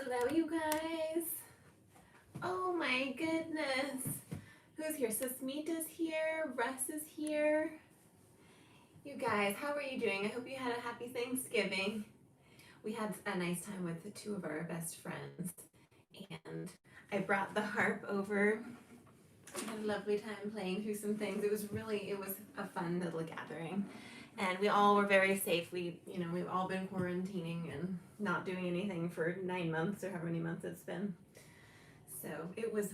Hello, you guys. Oh my goodness. Who's here? Sasmita's here. Russ is here. You guys, how are you doing? I hope you had a happy Thanksgiving. We had a nice time with two of our best friends. And I brought the harp over. We had a lovely time playing through some things. It was a fun little gathering. And we all were very safe. We've all been quarantining and not doing anything for 9 months or however many months it's been. So it was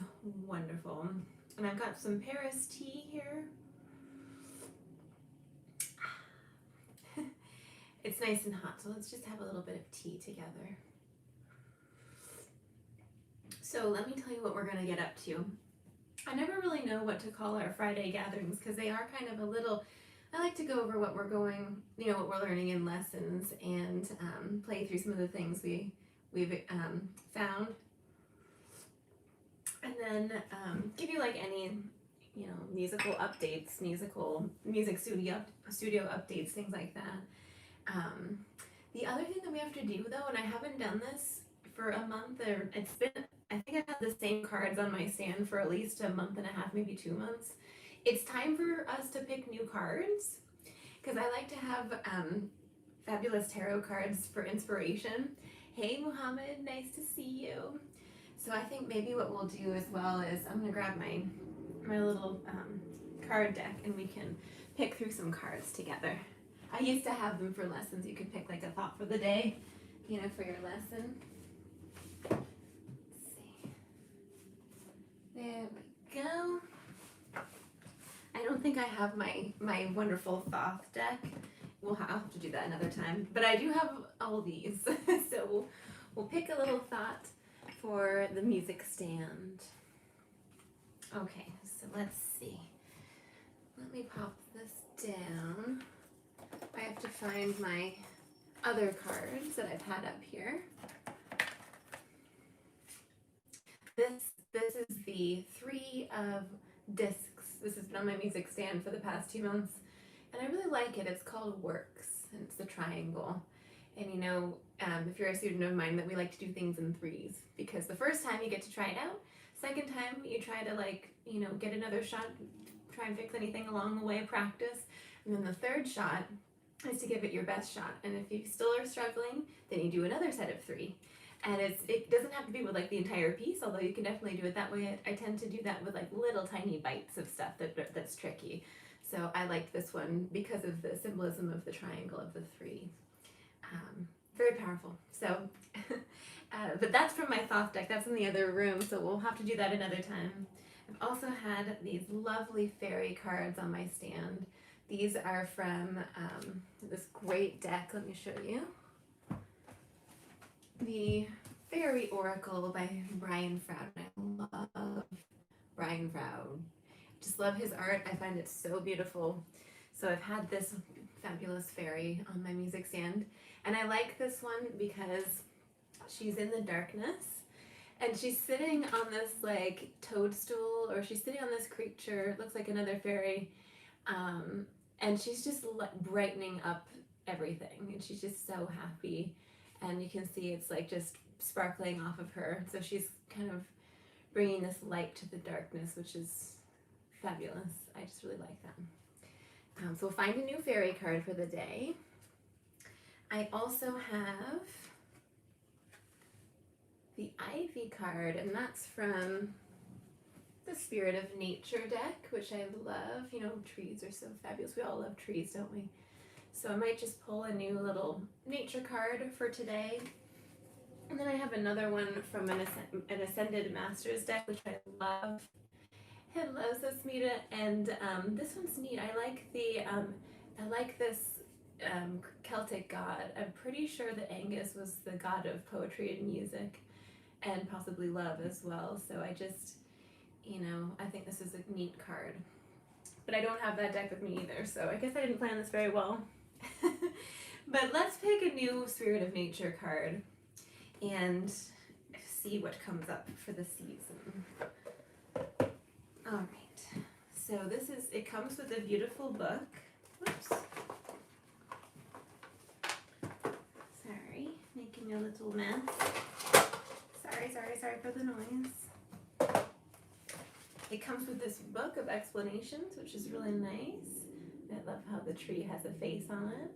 wonderful. And I've got some Paris tea here. It's nice and hot, so let's just have a little bit of tea together. So let me tell you what we're gonna get up to. I never really know what to call our Friday gatherings because they are kind of a little, I like to go over what we're what we're learning in lessons and play through some of the things we've found. And then give you like any, musical updates, music studio updates, things like that. The other thing that we have to do though, and I haven't done this for a month, or I think I've had the same cards on my stand for at least a month and a half, maybe 2 months. It's time for us to pick new cards because I like to have fabulous tarot cards for inspiration. Hey Muhammad, nice to see you. So I think maybe what we'll do as well is I'm gonna grab my little card deck and we can pick through some cards together. I used to have them for lessons. You could pick like a thought for the day, for your lesson. Let's see. There we go. I don't think I have my wonderful Thoth deck. I'll have to do that another time. But I do have all these. So we'll pick a little thought for the music stand. Okay, so let's see. Let me pop this down. I have to find my other cards that I've had up here. This is the 3 of discs. This has been on my music stand for the past 2 months, and I really like it. It's called Works, and it's the triangle. And if you're a student of mine, that we like to do things in 3s, because the first time you get to try it out, second time you try to get another shot, try and fix anything along the way, practice, and then the third shot is to give it your best shot. And if you still are struggling, then you do another set of 3. And it doesn't have to be with like the entire piece, although you can definitely do it that way. I tend to do that with like little tiny bites of stuff that's tricky. So I liked this one because of the symbolism of the triangle of the 3. Very powerful. So, but that's from my Thoth deck. That's in the other room, so we'll have to do that another time. I've also had these lovely fairy cards on my stand. These are from this great deck. Let me show you. The Fairy Oracle by Brian Froud. I love Brian Froud. Just love his art. I find it so beautiful. So I've had this fabulous fairy on my music stand. And I like this one because she's in the darkness and she's sitting on this like toadstool, or she's sitting on this creature. It looks like another fairy. And she's just brightening up everything. And she's just so happy. And you can see it's like just sparkling off of her. So she's kind of bringing this light to the darkness, which is fabulous. I just really like that. So we'll find a new fairy card for the day. I also have the Ivy card, and that's from the Spirit of Nature deck, which I love. Trees are so fabulous. We all love trees, don't we? So I might just pull a new little nature card for today. And then I have another one from an Ascended Masters deck, which I love. Hello, Sasmita, and this one's neat. I like this Celtic god. I'm pretty sure that Angus was the god of poetry and music, and possibly love as well. So I just, I think this is a neat card. But I don't have that deck with me either, so I guess I didn't plan this very well. But let's pick a new Spirit of Nature card and see what comes up for the season. All right, so it comes with a beautiful book. Whoops. Sorry, making a little mess. sorry for the noise. It comes with this book of explanations, which is really nice. I love how the tree has a face on it.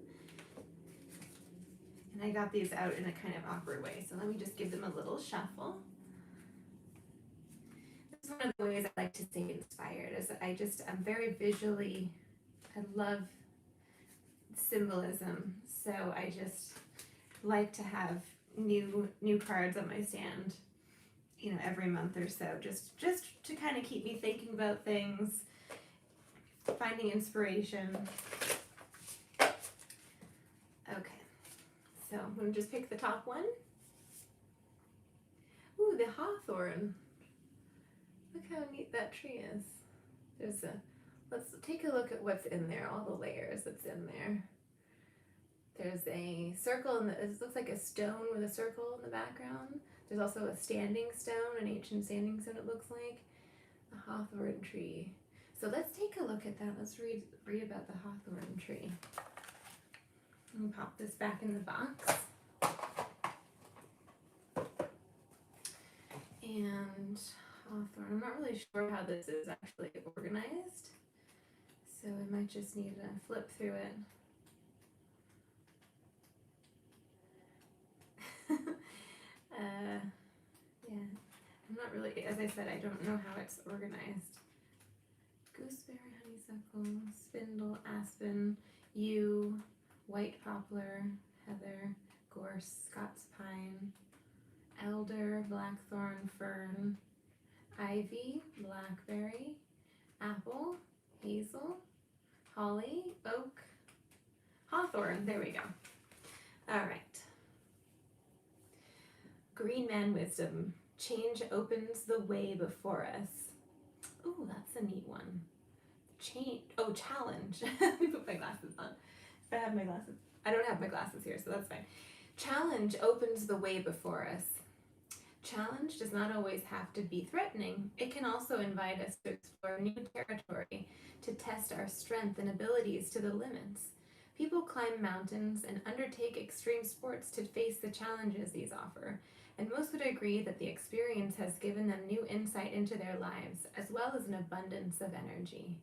And I got these out in a kind of awkward way, so let me just give them a little shuffle. This is one of the ways I like to stay inspired, is that I'm very visually, I love symbolism, so I just like to have new cards on my stand, you know, every month or so, just to kind of keep me thinking about things, finding inspiration. Okay, so I'm going to just pick the top one. Ooh, the hawthorn. Look how neat that tree is. Let's take a look at what's in there, all the layers that's in there. There's a circle, it looks like a stone with a circle in the background. There's also a standing stone, an ancient standing stone it looks like. The hawthorn tree. So let's take a look at that. Let's read about the hawthorn tree. Let me pop this back in the box. And hawthorn, I'm not really sure how this is actually organized, so I might just need to flip through it. Yeah, I'm not really, as I said, I don't know how it's organized. Gooseberry, honeysuckle, spindle, aspen, yew, white poplar, heather, gorse, Scots pine, elder, blackthorn, fern, ivy, blackberry, apple, hazel, holly, oak, hawthorn. There we go. All right. Green man wisdom. Change opens the way before us. Ooh, that's a neat one. Challenge. Let me put my glasses on. If I have my glasses. I don't have my glasses here, so that's fine. Challenge opens the way before us. Challenge does not always have to be threatening. It can also invite us to explore new territory, to test our strength and abilities to the limits. People climb mountains and undertake extreme sports to face the challenges these offer, and most would agree that the experience has given them new insight into their lives, as well as an abundance of energy.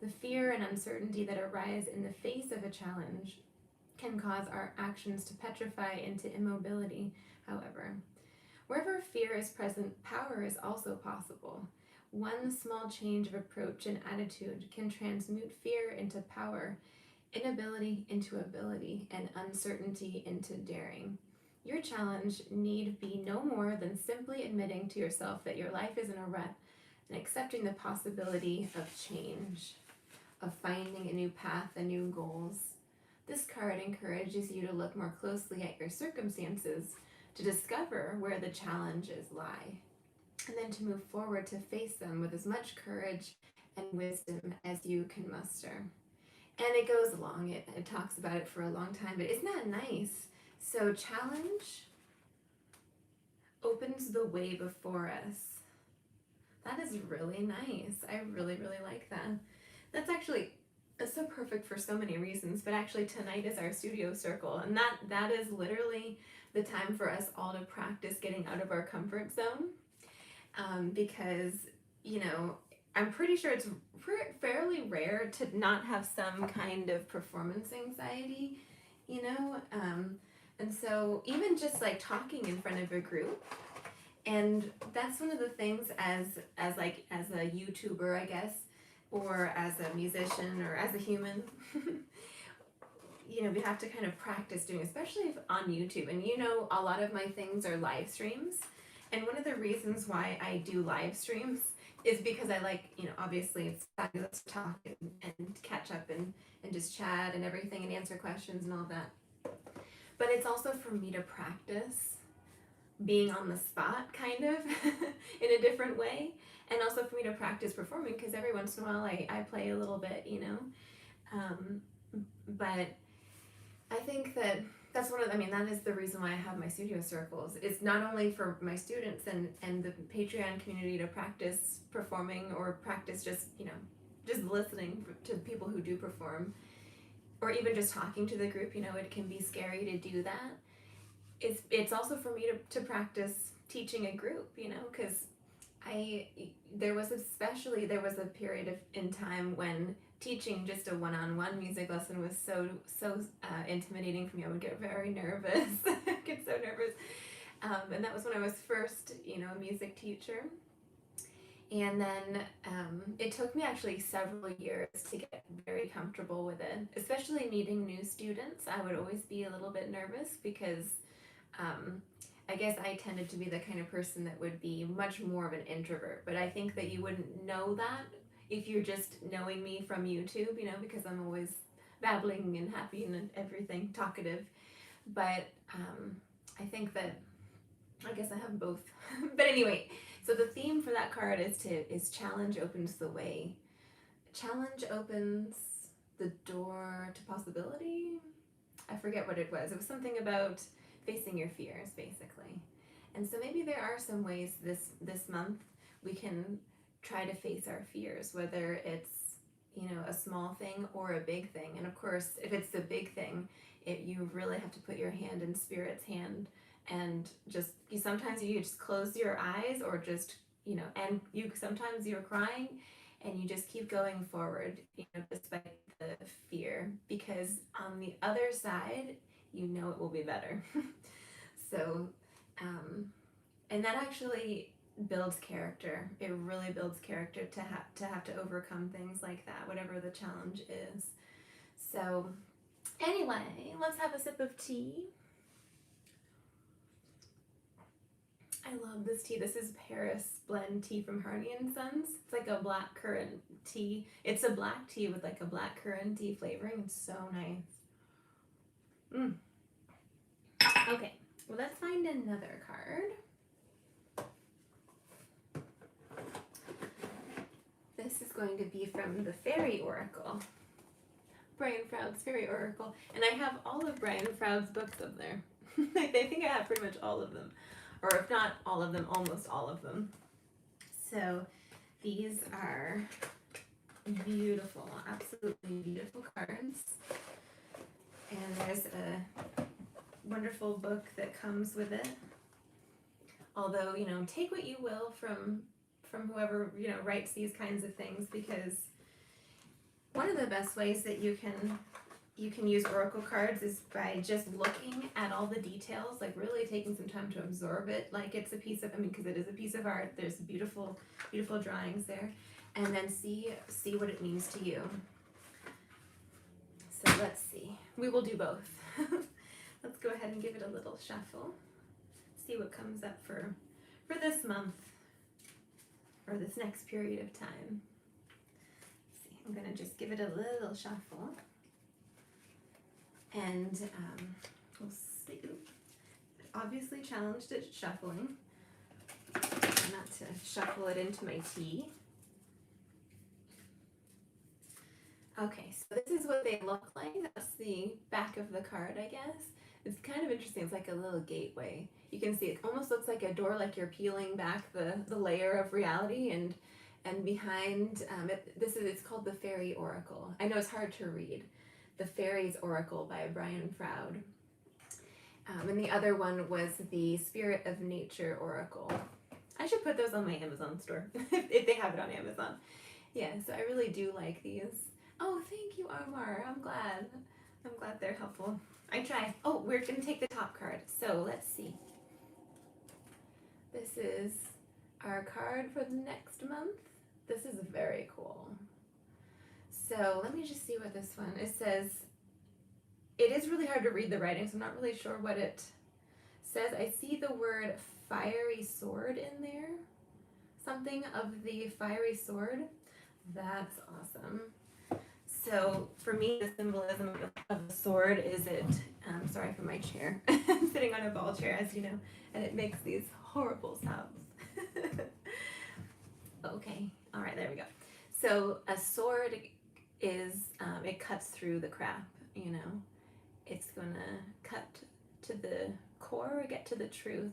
The fear and uncertainty that arise in the face of a challenge can cause our actions to petrify into immobility, however. Wherever fear is present, power is also possible. One small change of approach and attitude can transmute fear into power, inability into ability, and uncertainty into daring. Your challenge need be no more than simply admitting to yourself that your life is in a rut and accepting the possibility of change, of finding a new path and new goals. This card encourages you to look more closely at your circumstances, to discover where the challenges lie, and then to move forward to face them with as much courage and wisdom as you can muster. And it goes along, it talks about it for a long time, but isn't that nice? So challenge opens the way before us. That is really nice. I really, really like that. That's so perfect for so many reasons, but actually tonight is our studio circle, and that is literally the time for us all to practice getting out of our comfort zone, because, you know, I'm pretty sure it's fairly rare to not have some kind of performance anxiety, you know, and so even just like talking in front of a group, and that's one of the things as a YouTuber, I guess, or as a musician or as a human, you know, we have to kind of practice doing, especially if on YouTube. And you know, a lot of my things are live streams, and one of the reasons why I do live streams is because I like, you know, obviously it's fabulous to talk and catch up and just chat and everything and answer questions and all that. But it's also for me to practice being on the spot, kind of, in a different way. And also for me to practice performing, because every once in a while I play a little bit, you know. But I think that's that is the reason why I have my studio circles. It's not only for my students and the Patreon community to practice performing or practice just, you know, just listening to people who do perform, or even just talking to the group. You know, it can be scary to do that. It's also for me to practice teaching a group, you know, because there was a period in time when teaching just a one-on-one music lesson was so intimidating for me. I would get very nervous. I'd get so nervous. And that was when I was first, you know, a music teacher. And then it took me actually several years to get very comfortable with it, especially meeting new students. I would always be a little bit nervous because I guess I tended to be the kind of person that would be much more of an introvert, but I think that you wouldn't know that if you're just knowing me from YouTube, you know, because I'm always babbling and happy and everything, talkative. But I think that I guess I have both. But anyway, so the theme for that card is challenge opens the way. Challenge opens the door to possibility. I forget what it was. It was something about facing your fears, basically. And so maybe there are some ways this month we can try to face our fears, whether it's, you know, a small thing or a big thing. And of course, if it's the big thing, you really have to put your hand in Spirit's hand and sometimes you just close your eyes, or just, you know, and sometimes you're crying and you just keep going forward, you know, despite the fear, because on the other side, you know, it will be better. So, and that actually builds character. It really builds character to have to overcome things like that, whatever the challenge is. So, anyway, let's have a sip of tea. I love this tea. This is Paris blend tea from Hardy & Sons. It's like a black currant tea. It's a black tea with like a black currant tea flavoring. It's so nice. Okay, well, let's find another card. This is going to be from the Fairy Oracle. Brian Froud's Fairy Oracle. And I have all of Brian Froud's books up there. I think I have pretty much all of them. Or if not all of them, almost all of them. So these are beautiful, absolutely beautiful cards. And there's a wonderful book that comes with it. Although, you know, take what you will from whoever, you know, writes these kinds of things, because one of the best ways that you can use oracle cards is by just looking at all the details, like really taking some time to absorb it, like it's a piece of, I mean, because it is a piece of art. There's beautiful, beautiful drawings there, and then see what it means to you. So let's see. We will do both. Let's go ahead and give it a little shuffle. See what comes up for this month, or this next period of time. Let's see, I'm gonna just give it a little shuffle. And we'll see. Obviously challenged at shuffling. Not to shuffle it into my tea. Okay, so this is what they look like. That's the back of the card, I guess. It's kind of interesting. It's like a little gateway. You can see it almost looks like a door, like you're peeling back the layer of reality, and behind it's called the Fairy Oracle. I know it's hard to read. The Fairies Oracle by Brian Froud. And the other one was the Spirit of Nature Oracle. I should put those on my Amazon store if they have it on Amazon. Yeah, so I really do like these. Oh, thank you, Amar. I'm glad they're helpful. I try. Oh, we're gonna take the top card. So let's see. This is our card for the next month. This is very cool. So let me just see what this one, it says. It is really hard to read the writing, so I'm not really sure what it says. I see the word fiery sword in there. Something of the fiery sword. That's awesome. So for me, the symbolism of the sword is sorry for my chair. I'm sitting on a ball chair, as you know, and it makes these horrible sounds. Okay, all right, there we go. So a sword is, it cuts through the crap, you know. It's gonna cut to the core, get to the truth.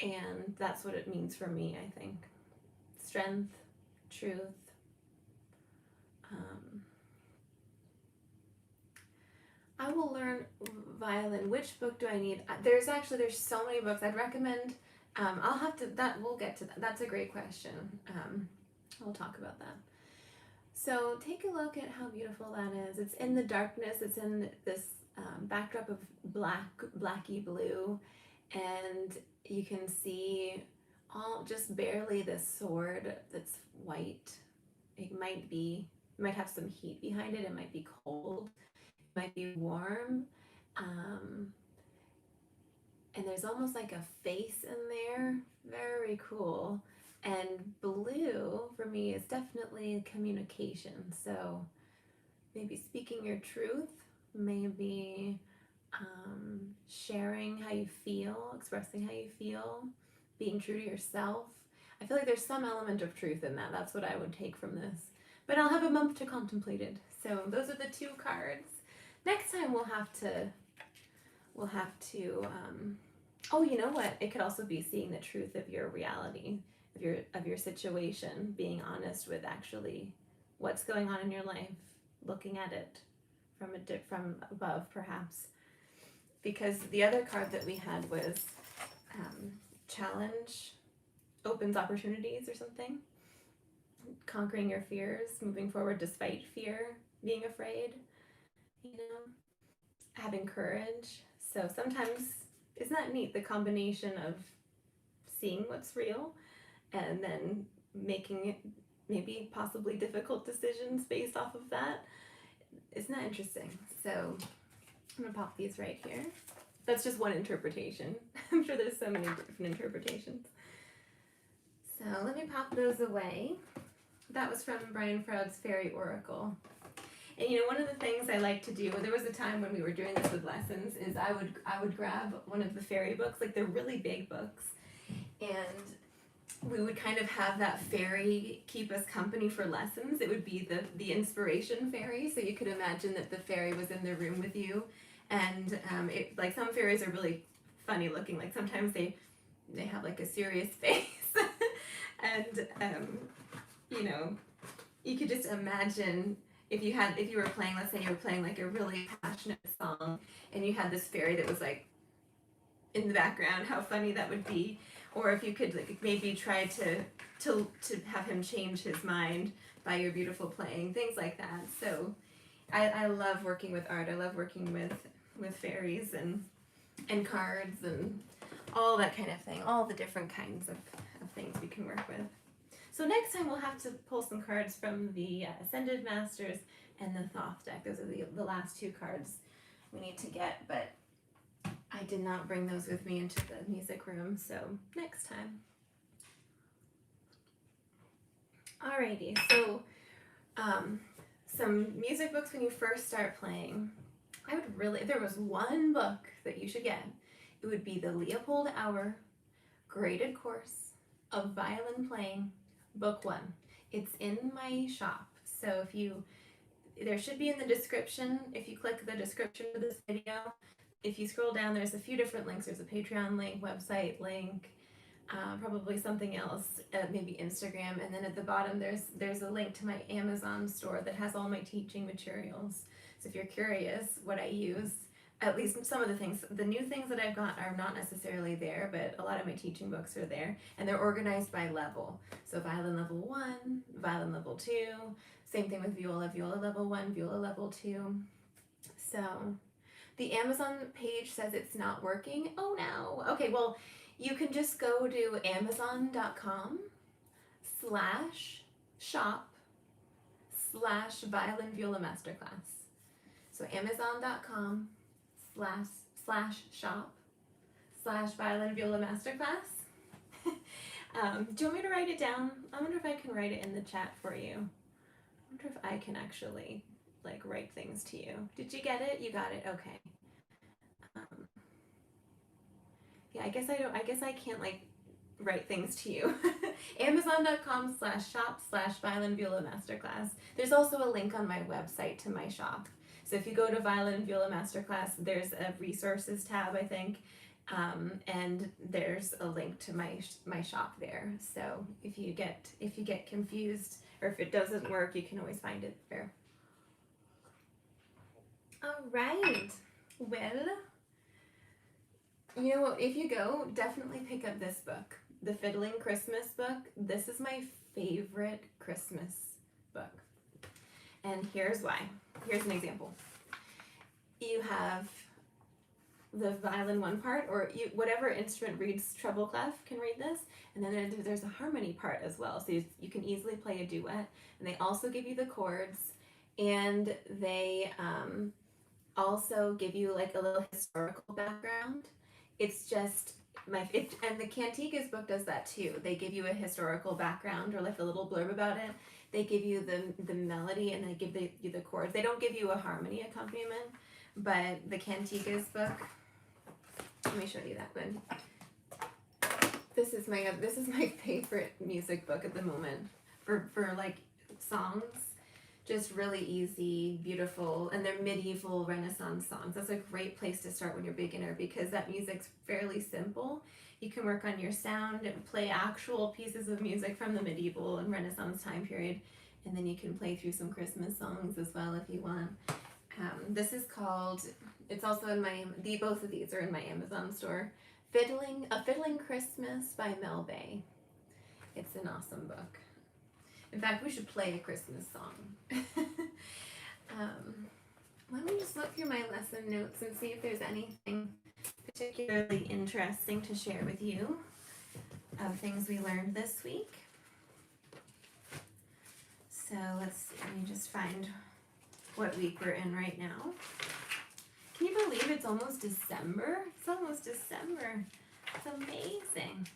And that's what it means for me, I think. Strength, truth. I will learn violin. Which book do I need? There's so many books I'd recommend. I'll have to, we'll get to that. That's a great question. We'll talk about that. So take a look at how beautiful that is. It's in the darkness. It's in this backdrop of blacky blue, and you can see just barely this sword that's white. It might have some heat behind it. It might be cold. It might be warm. And there's almost like a face in there. Very cool. And blue for me is definitely communication. So maybe speaking your truth, maybe sharing how you feel, expressing how you feel, being true to yourself. I feel like there's some element of truth in that. That's what I would take from this. But I'll have a month to contemplate it. So those are the 2 cards. Next time we'll have to oh, you know what? It could also be seeing the truth of your reality, of your situation, being honest with actually what's going on in your life, looking at it from above, perhaps. Because the other card that we had was challenge opens opportunities or something. Conquering your fears, moving forward despite fear, being afraid, having courage. So sometimes, isn't that neat, the combination of seeing what's real and then making it maybe possibly difficult decisions based off of that? Isn't that interesting? So I'm gonna pop these right here. That's just one interpretation. I'm sure there's so many different interpretations. So let me pop those away. That was from Brian Froud's Fairy Oracle. And one of the things I like to do, there was a time when we were doing this with lessons, is I would grab one of the fairy books, like the really big books, and we would kind of have that fairy keep us company for lessons. It would be the inspiration fairy, so you could imagine that the fairy was in the room with you, and like some fairies are really funny looking. Like sometimes they have like a serious face, and you could just imagine. If you were playing, let's say you were playing like a really passionate song, and you had this fairy that was like in the background, how funny that would be. Or if you could like maybe try to have him change his mind by your beautiful playing, things like that. So I love working with art. I love working with fairies and cards and all that kind of thing, all the different kinds of things we can work with. So next time we'll have to pull some cards from the Ascended Masters and the Thoth deck. Those are the last 2 cards we need to get, but I did not bring those with me into the music room, so next time. Alrighty, so some music books when you first start playing. If there was one book that you should get, it would be the Leopold Auer Graded Course of Violin Playing, Book 1. It's in my shop, so there should be in the description. If you click the description of this video, if you scroll down, there's a few different links. There's a Patreon link, website link, probably something else, maybe Instagram, and then at the bottom there's a link to my Amazon store that has all my teaching materials. So if you're curious what I use, at least some of the things, the new things that I've got are not necessarily there, but a lot of my teaching books are there, and they're organized by level. So violin level 1, violin level 2, same thing with viola, viola level 1, viola level 2. So the Amazon page says it's not working. Oh no. Okay, well, you can just go to amazon.com/shop/violin viola masterclass. So amazon.com/shop/violin viola masterclass. Do you want me to write it down? I wonder if I can write it in the chat for you. I wonder if I can actually like write things to you. Did you get it? You got it. Okay. Yeah, I guess I can't like write things to you. Amazon.com/shop/violin viola masterclass. There's also a link on my website to my shop. So if you go to Violin Viola Masterclass, there's a resources tab, I think, and there's a link to my shop there. So if you get confused or if it doesn't work, you can always find it there. All right. Well, you know what? If you go, definitely pick up this book, The Fiddling Christmas Book. This is my favorite Christmas book. And here's why. Here's an example. You have the violin one part, or whatever instrument reads treble clef can read this, and then there's a harmony part as well, so you can easily play a duet. And they also give you the chords, and they also give you like a little historical background. It's just and the Cantigas book does that too. They give you a historical background or like a little blurb about it. They give you the melody, and they give you the chords. They don't give you a harmony accompaniment, but the Cantigas book, let me show you that one. This is my favorite music book at the moment for like songs. Just really easy, beautiful, and they're medieval Renaissance songs. That's a great place to start when you're a beginner, because that music's fairly simple. You can work on your sound and play actual pieces of music from the medieval and Renaissance time period, and then you can play through some Christmas songs as well if you want. This is called, it's also in my, both of these are in my Amazon store, A Fiddling Christmas by Mel Bay. It's an awesome book. In fact, we should play a Christmas song. Let me just look through my lesson notes and see if there's anything particularly interesting to share with you of things we learned this week. So let's see, let me just find what week we're in right now. Can you believe it's almost December? It's almost December. It's amazing.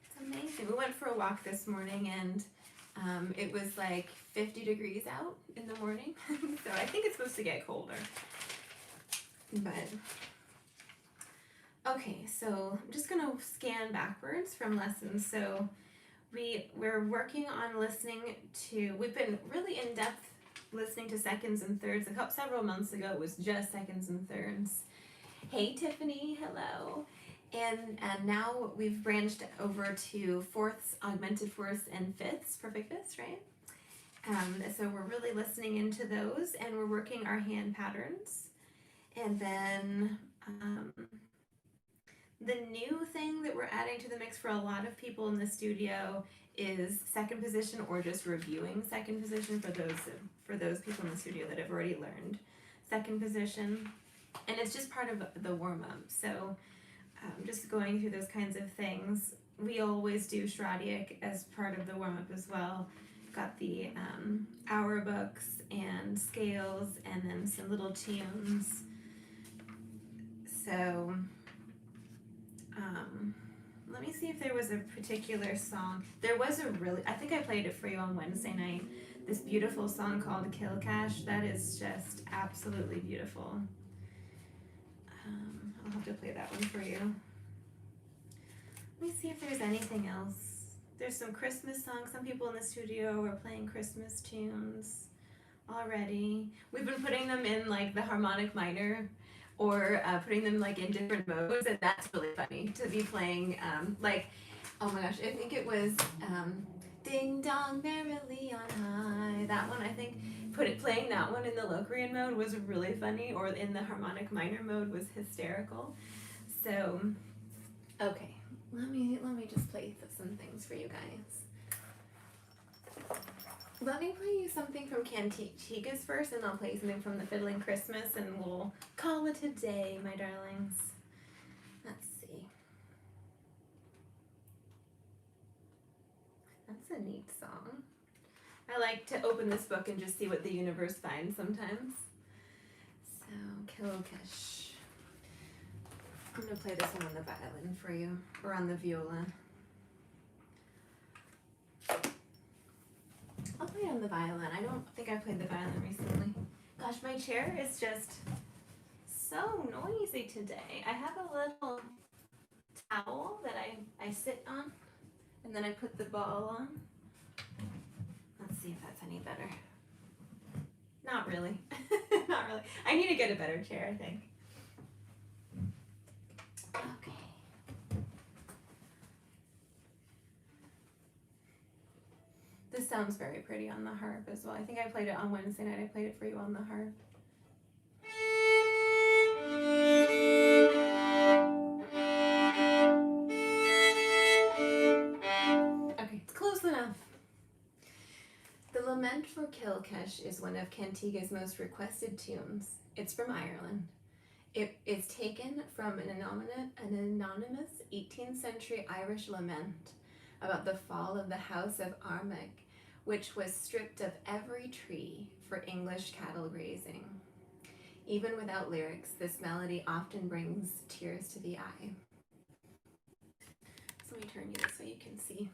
It's amazing. We went for a walk this morning, and it was like 50 degrees out in the morning. So I think it's supposed to get colder. But, okay, so I'm just gonna scan backwards from lessons. So we're working on listening to, we've been really in depth listening to seconds and thirds. Several months ago it was just seconds and thirds. Hey Tiffany, hello. And now we've branched over to fourths, augmented fourths, and fifths, perfect fifths, right? So we're really listening into those, and we're working our hand patterns. And then the new thing that we're adding to the mix for a lot of people in the studio is second position, or just reviewing second position for those people in the studio that have already learned second position. And it's just part of the warm-up. So just going through those kinds of things. We always do Schradiak as part of the warm-up as well. Got the hour books and scales, and then some little tunes. So let me see if there was a particular song. There was I think I played it for you on Wednesday night, this beautiful song called Kill Cash. That is just absolutely beautiful. I'll have to play that one for you. Let me see if there's anything else. There's some Christmas songs. Some people in the studio are playing Christmas tunes already. We've been putting them in like the harmonic minor, or putting them like in different modes, and that's really funny to be playing like, oh my gosh, I think it was Ding Dong Merrily on High. That one, I think, playing that one in the Locrian mode was really funny, or in the harmonic minor mode was hysterical. So, okay, let me just play some things for you guys. Let me play you something from Cantigas first, and I'll play you something from The Fiddling Christmas, and we'll call it a day, my darlings. Let's see. That's a neat song. I like to open this book and just see what the universe finds sometimes. So, Kilkesh. I'm going to play this one on the violin for you, or on the viola. I'll play on the violin. I don't think I've played the violin recently. Gosh, my chair is just so noisy today. I have a little towel that I sit on, and then I put the ball on. Let's see if that's any better. Not really. Not really. I need to get a better chair, I think. Okay. This sounds very pretty on the harp as well. I think I played it on Wednesday night. I played it for you on the harp. Lament for Kilkesh is one of Cantiga's most requested tunes. It's from Ireland. It is taken from an anonymous 18th century Irish lament about the fall of the House of Armagh, which was stripped of every tree for English cattle grazing. Even without lyrics, this melody often brings tears to the eye. So let me turn you this way you can see.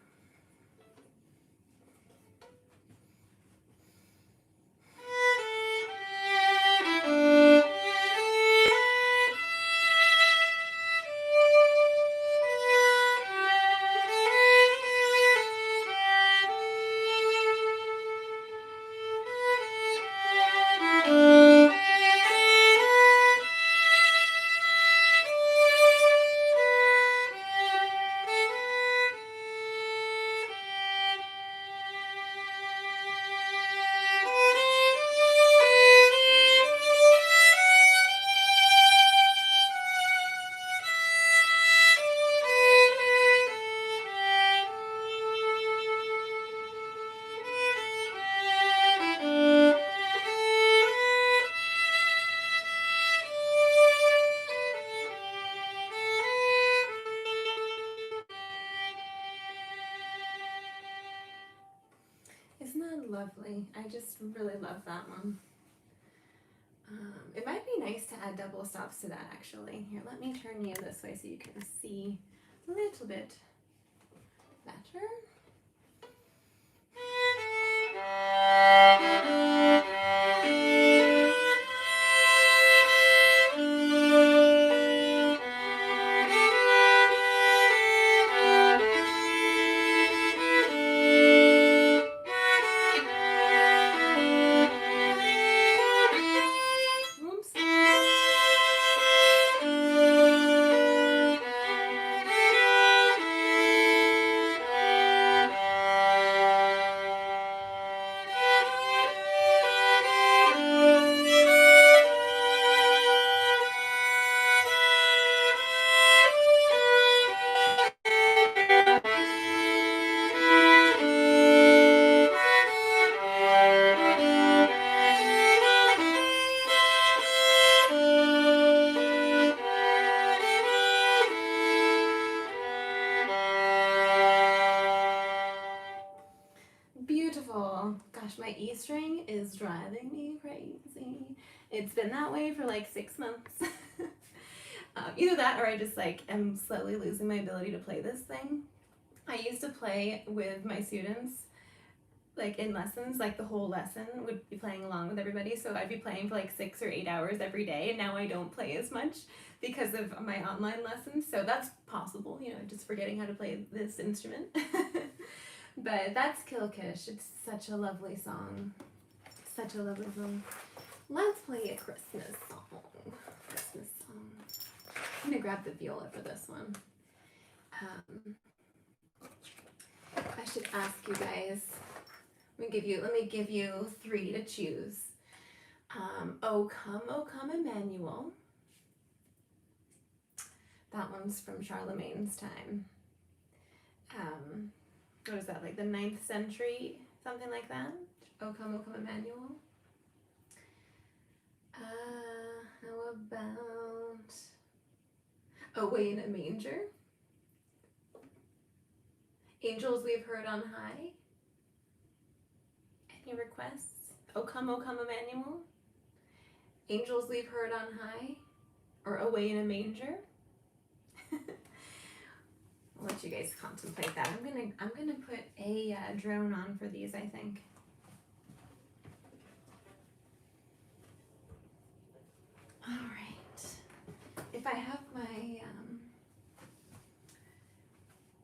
Isn't that lovely? I just really love that one. It might be nice to add double stops to that actually. Here, let me turn you this way so you can see a little bit better. Beautiful. Gosh, my E string is driving me crazy. It's been that way for like 6 months. Either that or I just like am slowly losing my ability to play this thing. I used to play with my students like in lessons, like the whole lesson would be playing along with everybody. So I'd be playing for like 6 or 8 hours every day, and now I don't play as much because of my online lessons. So that's possible, you know, just forgetting how to play this instrument. But that's Kilkish. It's such a lovely song. Such a lovely song. Let's play a Christmas song. Christmas song. I'm gonna grab the viola for this one. I should ask you guys. Let me give you 3 to choose. O Come, Emmanuel. That one's from Charlemagne's time. What is that, like the 9th century, something like that? O Come, Emmanuel. How about Away in a Manger? Angels We've Heard on High. Any requests? O Come, Emmanuel. Angels We've Heard on High, or Away in a Manger. I'll let you guys contemplate that. I'm gonna put a drone on for these, I think. All right. If I have my,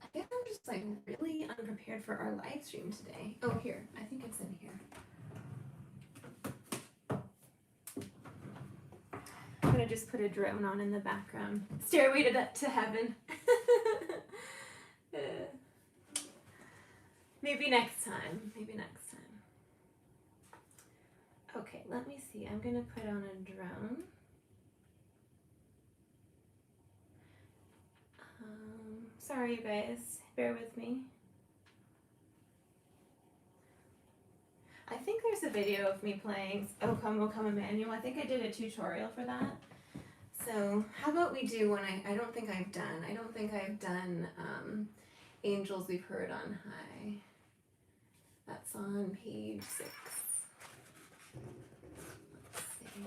I guess I'm just like really unprepared for our live stream today. Oh, here, I think it's in here. I'm gonna just put a drone on in the background. Stairway to Heaven. Maybe next time. Okay, let me see. I'm gonna put on a drone. Sorry, you guys. Bear with me. I think there's a video of me playing O Come, O Come Emmanuel. I think I did a tutorial for that. So how about we do one I don't think I've done Angels We've Heard on High. That's on page 6. Let's see.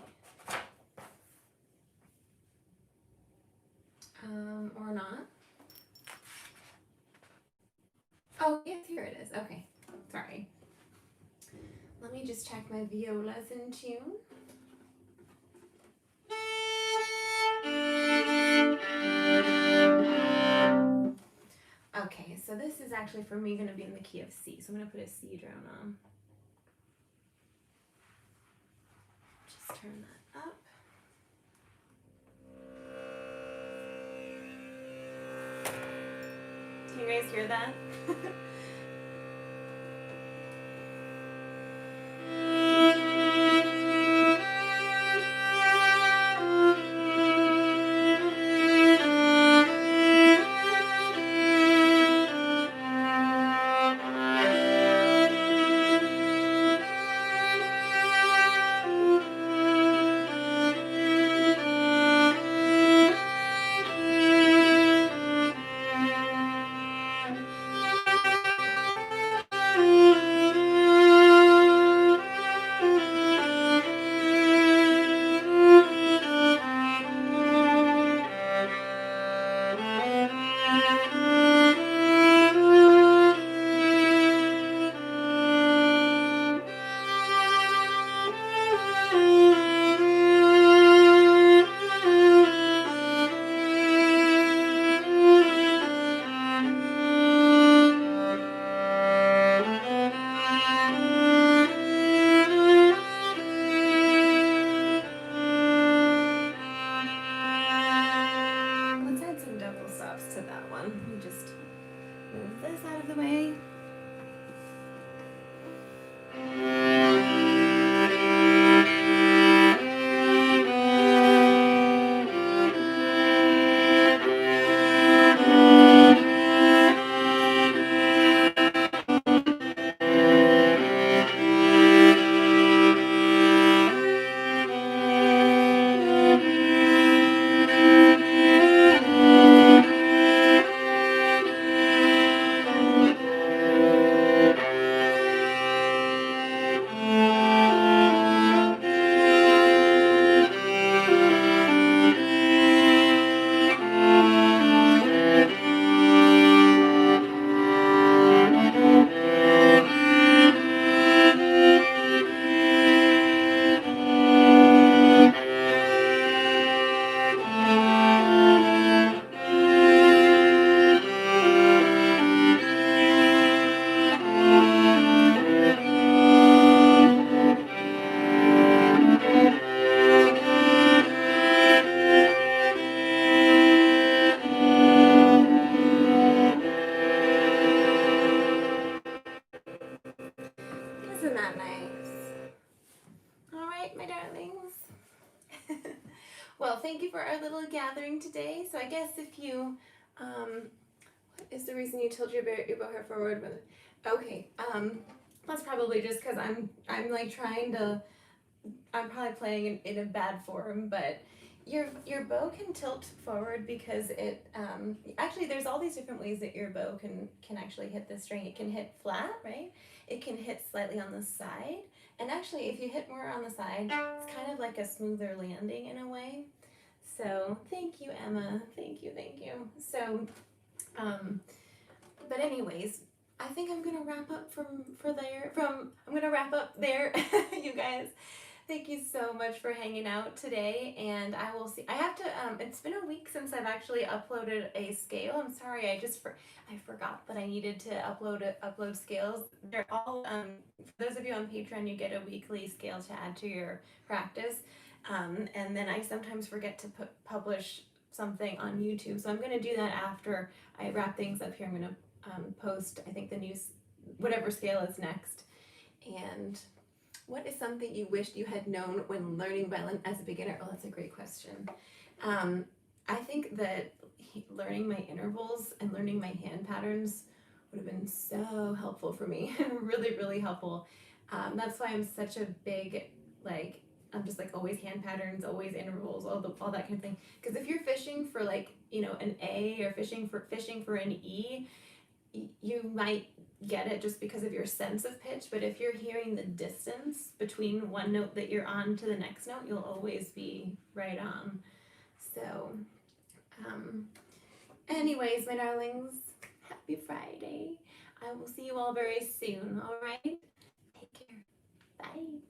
Or not. Oh, yes, here it is. Okay, sorry. Let me just check my violas in tune. Okay, so this is actually for me going to be in the key of C. So I'm going to put a C drone on. Just turn that up. Can you guys hear that? To that one. Let me just move this out of the way. Isn't that nice? All right, my darlings. Well, thank you for our little gathering today. So I guess if you, what is the reason you tilt your bow hair forward? Okay, that's probably just because I'm like trying to, I'm probably playing in a bad form, but your bow can tilt forward because it, actually there's all these different ways that your bow can actually hit the string. It can hit flat, right? It can hit slightly on the side. And actually, if you hit more on the side, it's kind of like a smoother landing in a way. So thank you, Emma. Thank you, thank you. So, but anyways, I think I'm gonna wrap up I'm gonna wrap up there, you guys. Thank you so much for hanging out today, and I will see. I have to. It's been a week since I've actually uploaded a scale. I'm sorry. I forgot that I needed to upload scales. They're all. For those of you on Patreon, you get a weekly scale to add to your practice, and then I sometimes forget to publish something on YouTube. So I'm going to do that after I wrap things up here. I'm going to post. I think the new whatever scale is next, and. What is something you wished you had known when learning violin as a beginner? Oh, that's a great question. I think that learning my intervals and learning my hand patterns would have been so helpful for me. Really, really helpful. That's why I'm such a big, like, I'm just like always hand patterns, always intervals, all that kind of thing. Because if you're fishing for like, an A or fishing for an E, you might get it just because of your sense of pitch, but if you're hearing the distance between one note that you're on to the next note, you'll always be right on. So, anyways, my darlings, happy Friday. I will see you all very soon, all right? Take care. Bye.